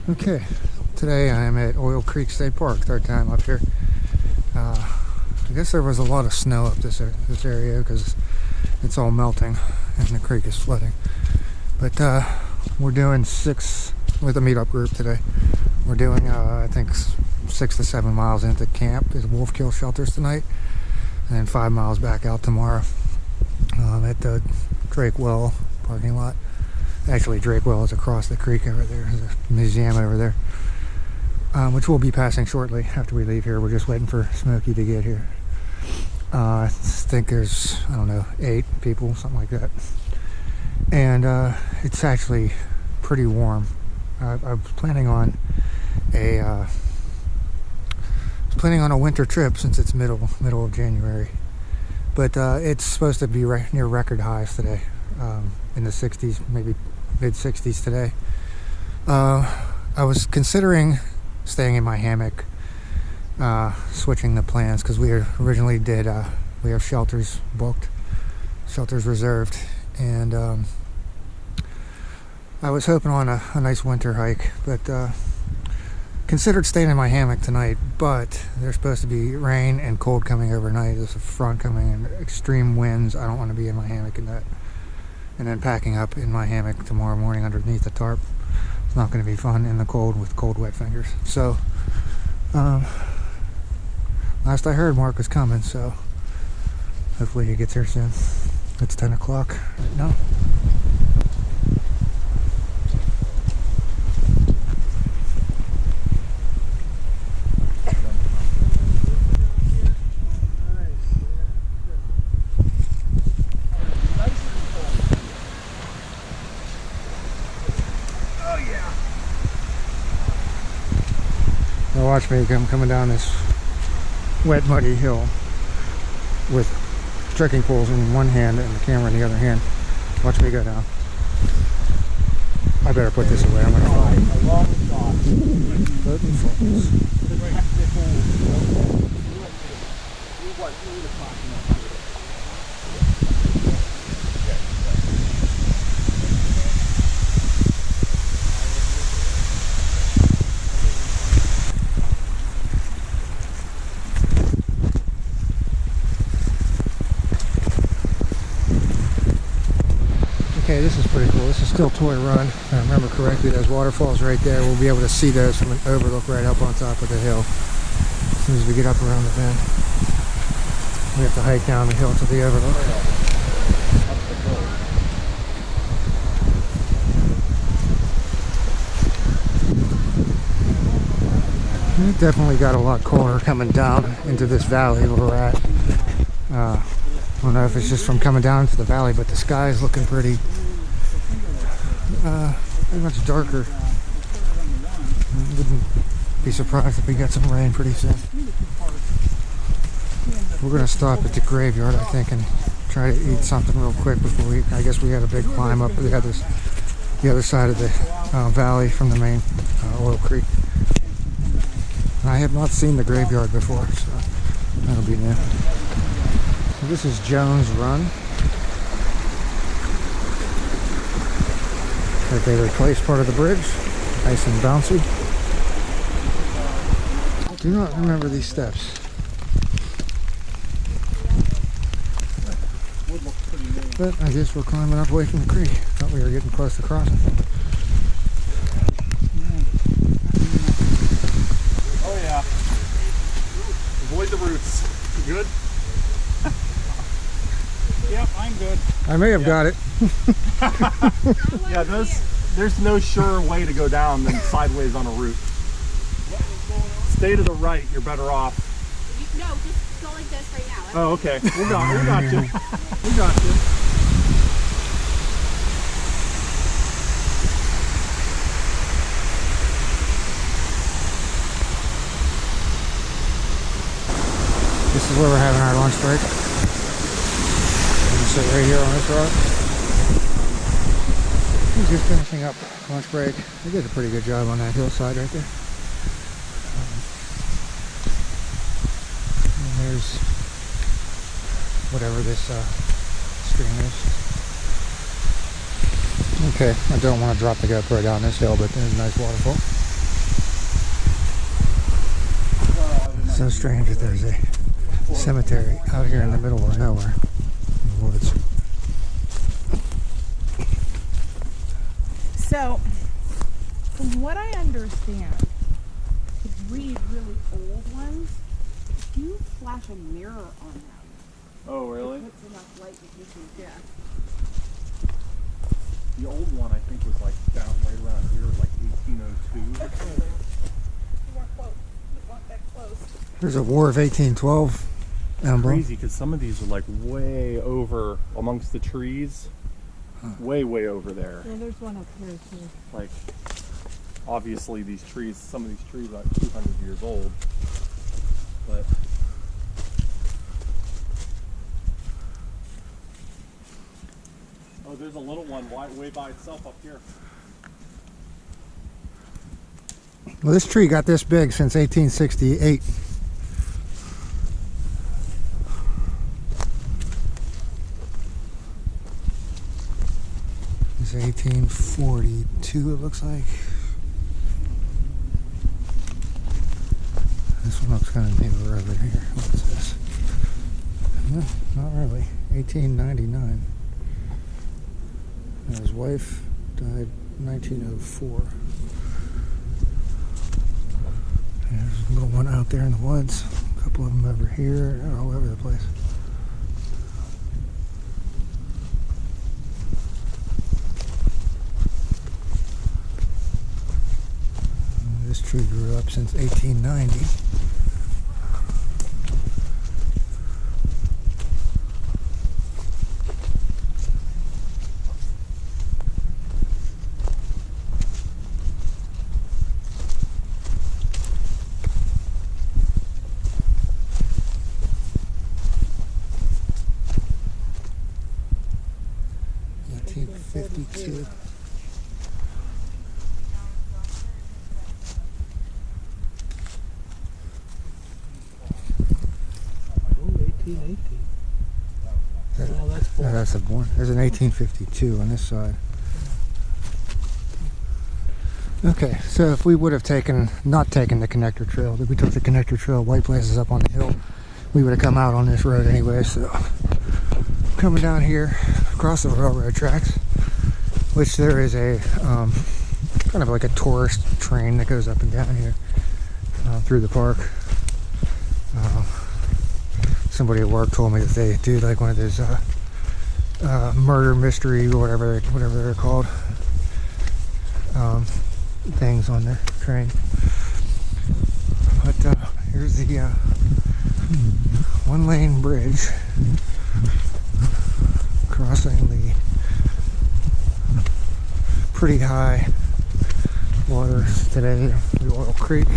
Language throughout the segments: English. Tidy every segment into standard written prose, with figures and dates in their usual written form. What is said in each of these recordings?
Okay, today I am at Oil Creek State Park, third time up here. I guess there was a lot of snow up this area because it's all melting and the creek is flooding. But we're doing 6 with a meetup group today. We're doing, I think, 6 to 7 miles into camp at Wolf Kill Shelters tonight, and then 5 miles back out tomorrow at the Drake Well parking lot. Actually, Drake Well is across the creek over there. There's a museum over there, which we'll be passing shortly after we leave here. We're just waiting for Smokey to get here. I think there's, I don't know, 8 people, something like that. And it's actually pretty warm. I was planning on a winter trip since it's middle of January, but it's supposed to be near record highs today, in the 60s, maybe mid 60s today. I was considering staying in my hammock, switching the plans, because we originally did, we have shelters booked, shelters reserved, and I was hoping on a nice winter hike, but considered staying in my hammock tonight. But there's supposed to be rain and cold coming overnight. There's a front coming and extreme winds. I don't want to be in my hammock in that. And then packing up in my hammock tomorrow morning underneath the tarp. It's not going to be fun in the cold with cold, wet fingers. So, last I heard, Mark was coming, so hopefully he gets here soon. It's 10 o'clock right now. Now watch me coming down this wet, muddy hill with trekking poles in one hand and the camera in the other hand. Watch me go down. I better put this away. I'm gonna fall. Okay, this is pretty cool. This is still Toy Run. If I remember correctly, those waterfalls right there. We'll be able to see those from an overlook right up on top of the hill. As soon as we get up around the bend, we have to hike down the hill to the overlook. It definitely got a lot colder coming down into this valley where we're at. I don't know if it's just from coming down into the valley, but the sky is looking pretty much darker. I wouldn't be surprised if we get some rain pretty soon. We're going to stop at the graveyard, I think, and try to eat something real quick before I guess we had a big climb up the other side of the valley from the main Oil Creek. And I have not seen the graveyard before, so that'll be new. So this is Jones Run. They replaced part of the bridge. Nice and bouncy. Do not remember these steps. But I guess we're climbing up away from the creek. Thought we were getting close to crossing. Oh yeah. Avoid the roots. You good? Yep, I'm good. I may have got it. Yeah, there's no sure way to go down than sideways on a root. Stay to the right, you're better off. No, just go like this right now. Oh, okay. We got you. We got you. This is where we're having our lunch break. We're gonna sit right here on this rock. We're just finishing up lunch break. They did a pretty good job on that hillside right there. And there's whatever this stream is. Okay, I don't want to drop the GoPro down this hill, but there's a nice waterfall. So strange that there's a cemetery out here in the middle of nowhere in the woods. So, from what I understand, to read really old ones, if you flash a mirror on them, Oh, really? it puts enough light that you can get. The old one I think was like down right around here, like 1802 or something. You weren't close. You weren't that close. There's a War of 1812 emblem. Crazy, because some of these are like way over amongst the trees. Way over there. Yeah, there's one up here too. Like, obviously these trees, some of these trees are 200 years old. But oh, there's a little one way by itself up here. Well, this tree got this big since 1868. It's 1842, it looks like. This one looks kind of newer over here. What's this? No, not really. 1899. And his wife died 1904. There's a little one out there in the woods. A couple of them over here. They're all over the place. This tree grew up since 1890. That's a one. There's an 1852 on this side. Okay, so if we would have not taken the connector trail, if we took the connector trail, White Plains up on the hill, we would have come out on this road anyway. So coming down here across the railroad tracks, which there is a kind of like a tourist train that goes up and down here through the park. Somebody at work told me that they do like one of those murder mystery or whatever they're called things on their train. But here's the one-lane bridge crossing the pretty high water today, the Oil Creek.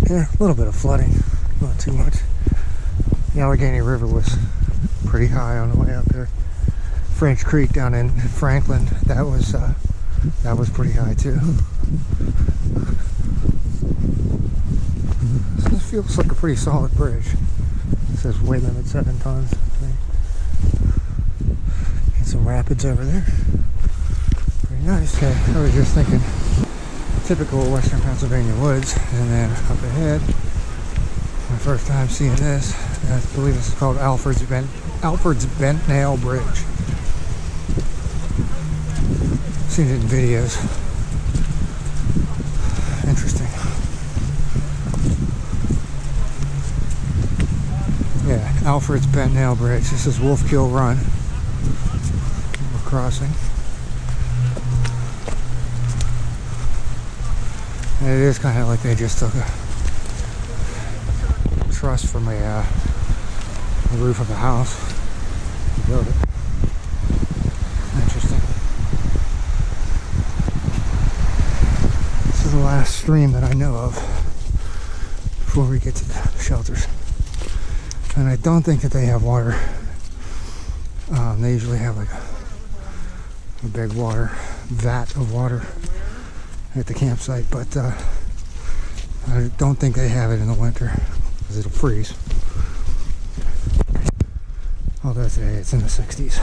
Yeah, a little bit of flooding, not too much. The Allegheny River was pretty high on the way up there. French Creek down in Franklin, that was pretty high too. So this feels like a pretty solid bridge. It says weight limit 7 tons. And some rapids over there. Pretty nice. Okay, I was just thinking. Typical Western Pennsylvania woods, and then up ahead, my first time seeing this, I believe this is called Alfred's Bent Nail Bridge. Seen it in videos. Interesting. Yeah, Alfred's Bent Nail Bridge. This is Wolfkill Run. We're crossing. And it is kind of like they just took a truss from a roof of a house and built it. Interesting. This is the last stream that I know of before we get to the shelters. And I don't think that they have water. They usually have like a big vat of water at the campsite, but I don't think they have it in the winter because it'll freeze. Although today it's in the 60s.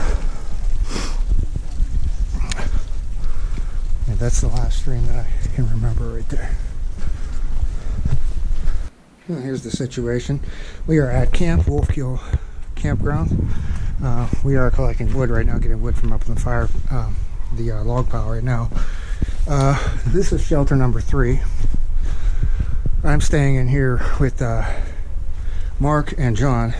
And that's the last stream that I can remember right there. Well, here's the situation. We are at Camp Wolfkill Campground. We are collecting wood right now, getting wood from up in the fire, the log pile right now. This is shelter number 3. I'm staying in here with Mark and John.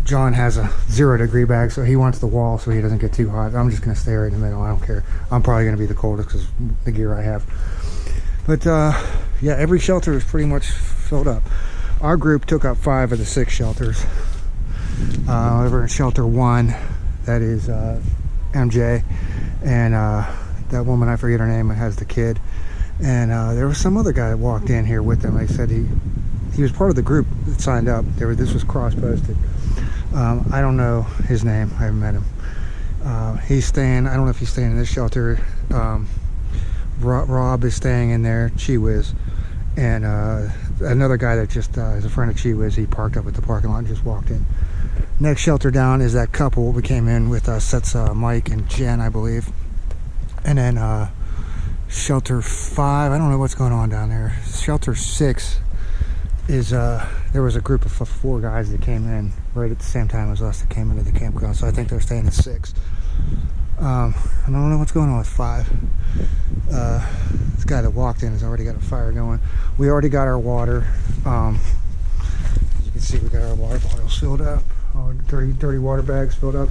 John has a 0-degree bag, so he wants the wall so he doesn't get too hot. I'm just going to stay right in the middle. I don't care. I'm probably going to be the coldest because the gear I have. But yeah, every shelter is pretty much filled up. Our group took up 5 of the 6 shelters. Over in shelter 1, that is MJ, and that woman, I forget her name, has the kid. And there was some other guy that walked in here with them. They said he was part of the group that signed up. This was cross-posted. I don't know his name. I haven't met him. He's staying, I don't know if he's staying in this shelter. Rob is staying in there, Chi-Wiz. And another guy that just is a friend of Chi-Wiz, he parked up at the parking lot and just walked in. Next shelter down is that couple we came in with. That's Mike and Jen, I believe. And then shelter 5, I don't know what's going on down there. Shelter 6 is there was a group of 4 guys that came in right at the same time as us that came into the campground, so I think they're staying at 6. I don't know what's going on with 5. This guy that walked in has already got a fire going. We already got our water. As you can see, we got our water bottles filled up, all dirty water bags filled up.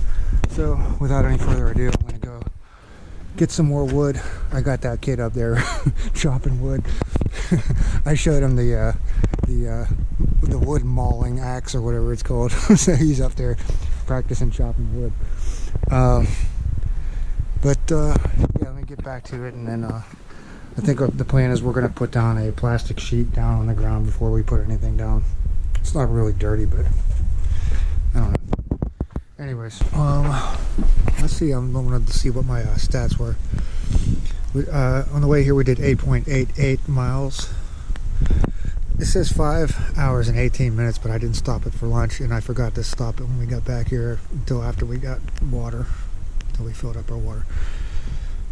So without any further ado, I'm going to go get some more wood. I got that kid up there chopping wood. I showed him the wood mauling axe or whatever it's called. So he's up there practicing chopping wood. Yeah, let me get back to it, and then I think the plan is we're going to put down a plastic sheet down on the ground before we put anything down. It's not really dirty, but I don't know. Anyways, let's see. I'm going to see what my stats were. On the way here, we did 8.88 miles. It says 5 hours and 18 minutes, but I didn't stop it for lunch, and I forgot to stop it when we got back here until after we got water, until we filled up our water.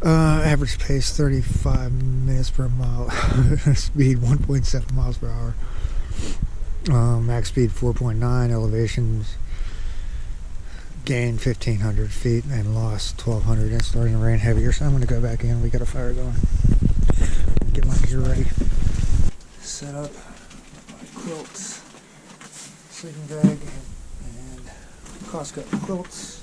Average pace 35 minutes per mile. Speed 1.7 miles per hour. Max speed 4.9. Elevations gained 1,500 feet and lost 1,200. It's starting to rain heavier, so I'm going to go back in. We got a fire going. Get my gear ready. Set up my quilts, sleeping bag, and Costco quilts.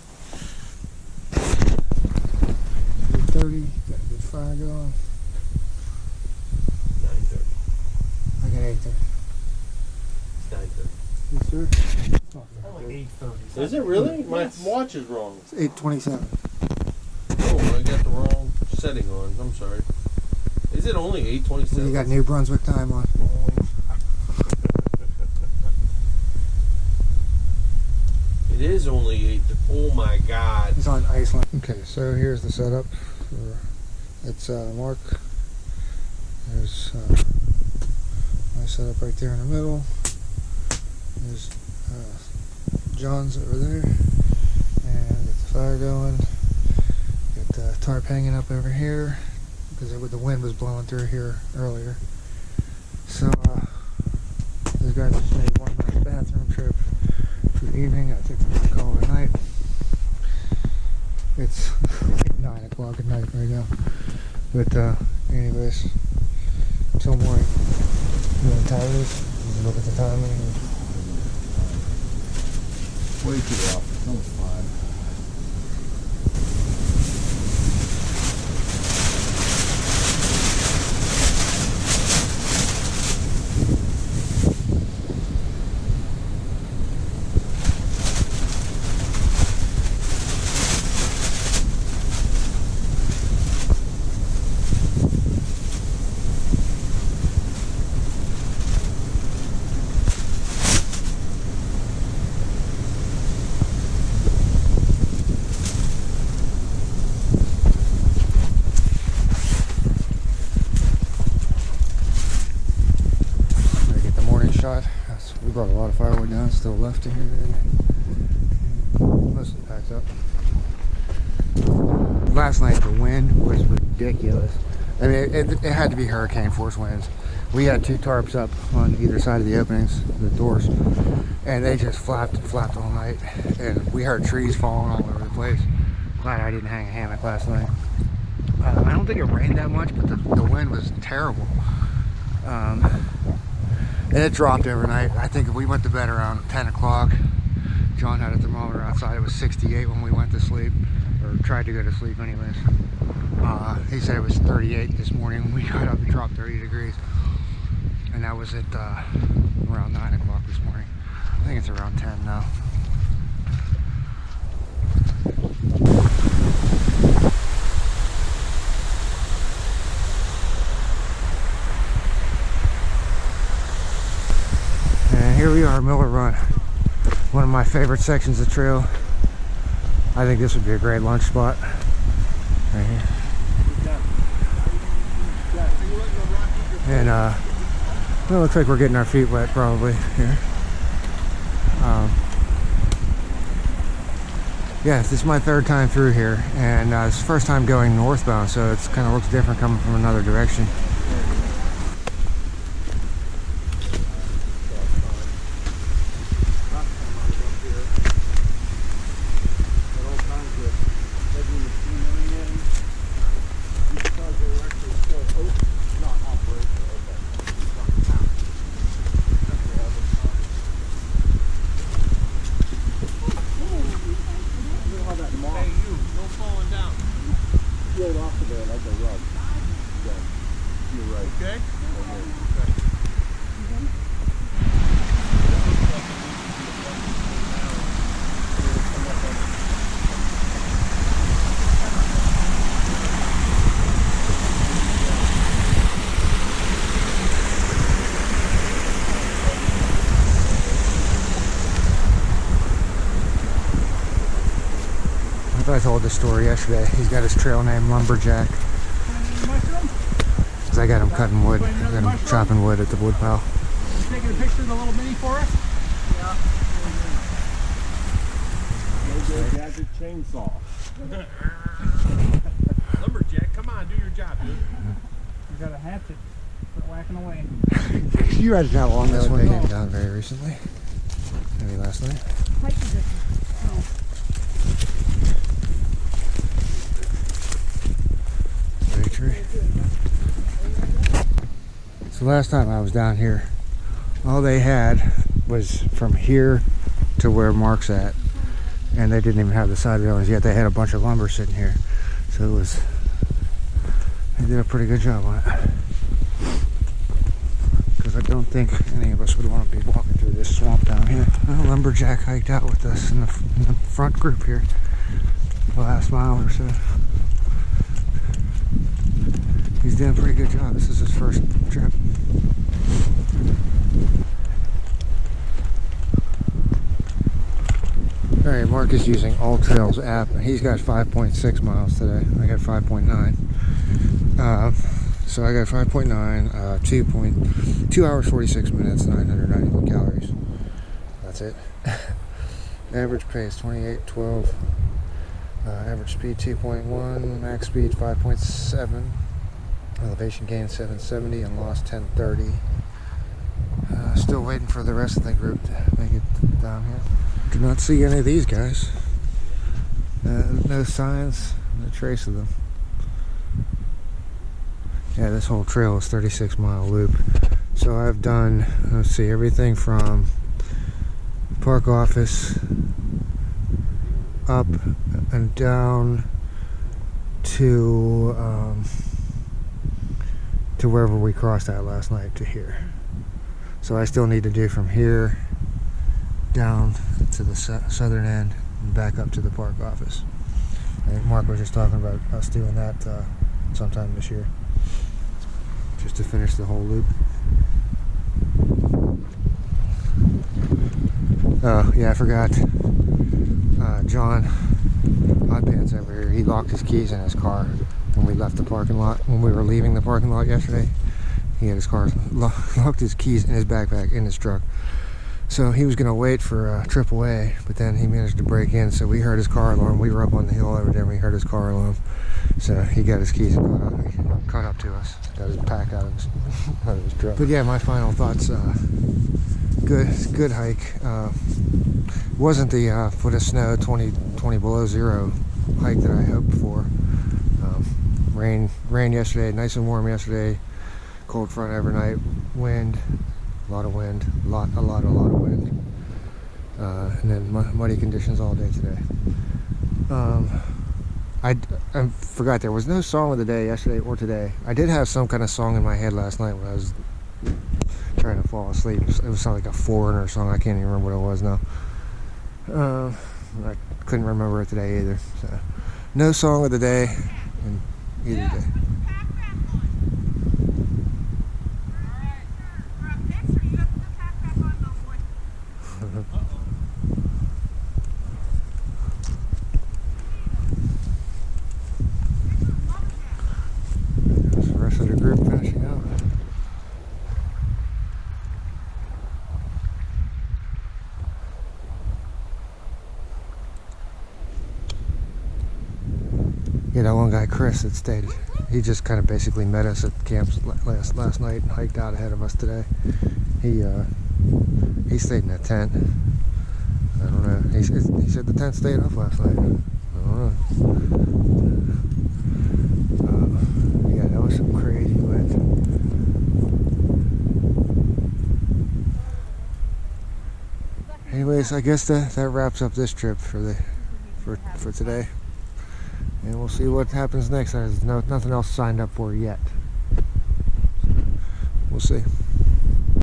8:30, got a good fire going. 9:30. I got 8:30. It's 9:30. Yes, sir. Oh, Only 8:30. Is it really? My Yes. watch is wrong. it's 8:27. Oh, I got the wrong setting on. I'm sorry. Is it only 8:27? You got New Brunswick time on. It is only 8. Oh my God. It's on Iceland. Okay, so here's the setup. It's Mark. There's my setup right there in the middle. There's John's over there, and get the fire going. Got the tarp hanging up over here because the wind was blowing through here earlier. So those guys just made one nice bathroom trip for the evening. I think they're gonna call it a night. It's like 9 o'clock at night right now. But anyways, until morning. You know what time it is? You look at the time and Way too off. It's almost 5. brought a lot of firewood down, still left in here. Mostly packed up. Last night the wind was ridiculous. I mean, it had to be hurricane force winds. We had 2 tarps up on either side of the openings, the doors, and they just flapped and flapped all night. And we heard trees falling all over the place. Glad I didn't hang a hammock last night. I don't think it rained that much, but the wind was terrible. And it dropped overnight. I think we went to bed around 10 o'clock. John had a thermometer outside. It was 68 when we went to sleep, or tried to go to sleep anyways. He said it was 38 this morning when we got up. It dropped 30 degrees. And that was at around 9 o'clock this morning. I think it's around 10 now. And here we are, Miller Run. One of my favorite sections of trail. I think this would be a great lunch spot. Right here. And it looks like we're getting our feet wet probably here. Yeah, this is my 3rd time through here, and it's the first time going northbound, so it's kind of looks different coming from another direction. I told this story yesterday. He's got his trail name Lumberjack. Cause I got him cutting wood. I got him chopping wood at the wood pile. You taking a picture of the little mini for us? Yeah. No gadget chainsaw. Lumberjack, come on, do your job, dude. You got a hatchet. Quit whacking away. You read how long this one came down very recently. Maybe last night. So last time I was down here, all they had was from here to where Mark's at, and they didn't even have the side railings yet. They had a bunch of lumber sitting here, so it was, they did a pretty good job on it. Because I don't think any of us would want to be walking through this swamp down here. Well, Lumberjack hiked out with us in the front group here the last mile or so. He's doing a pretty good job. This is his first trip. Alright, Mark is using AllTrails app. He's got 5.6 miles today. I got 5.9. So I got 5.9, 2 hours 46 minutes, 991 calories. That's it. Average pace 28:12. Average speed 2.1. Max speed 5.7. Elevation gain 770 and lost 1030. Still waiting for the rest of the group to make it down here. Do not see any of these guys. No signs, no trace of them. Yeah, this whole trail is 36-mile loop. So I've done, let's see, everything from park office up and down to wherever we crossed at last night to here. So I still need to do from here down to the southern end and back up to the park office. I think Mark was just talking about us doing that sometime this year, just to finish the whole loop. Oh yeah, I forgot. John Hot Pants over here, he locked his keys in his car when we left the parking lot. When we were leaving the parking lot yesterday, he had his car locked his keys in his backpack in his truck. So he was going to wait for AAA, but then he managed to break in. So we heard his car alarm. We were up on the hill over there, and we heard his car alarm. So he got his keys and caught up to us. Got his pack out of his, out of his truck. But yeah, my final thoughts. Good hike. Wasn't the foot of snow, 20 below zero hike that I hoped for. Rain yesterday, nice and warm yesterday. Cold front overnight. Wind. A lot of wind, a lot of wind, and then muddy conditions all day today. I forgot there was no song of the day yesterday or today. I did have some kind of song in my head last night when I was trying to fall asleep. It was like a Foreigner song. I can't even remember what it was now. I couldn't remember it today either. So, no song of the day in either day. There's the rest of the group finishing up. Yeah, that one guy, Chris, that stayed. He just kind of basically met us at camps last night and hiked out ahead of us today. He stayed in that tent. I don't know. He said the tent stayed up last night. I don't know. Yeah, that was some crazy wind. Anyways, I guess that wraps up this trip for today. And we'll see what happens next. There's nothing else signed up for yet. We'll see.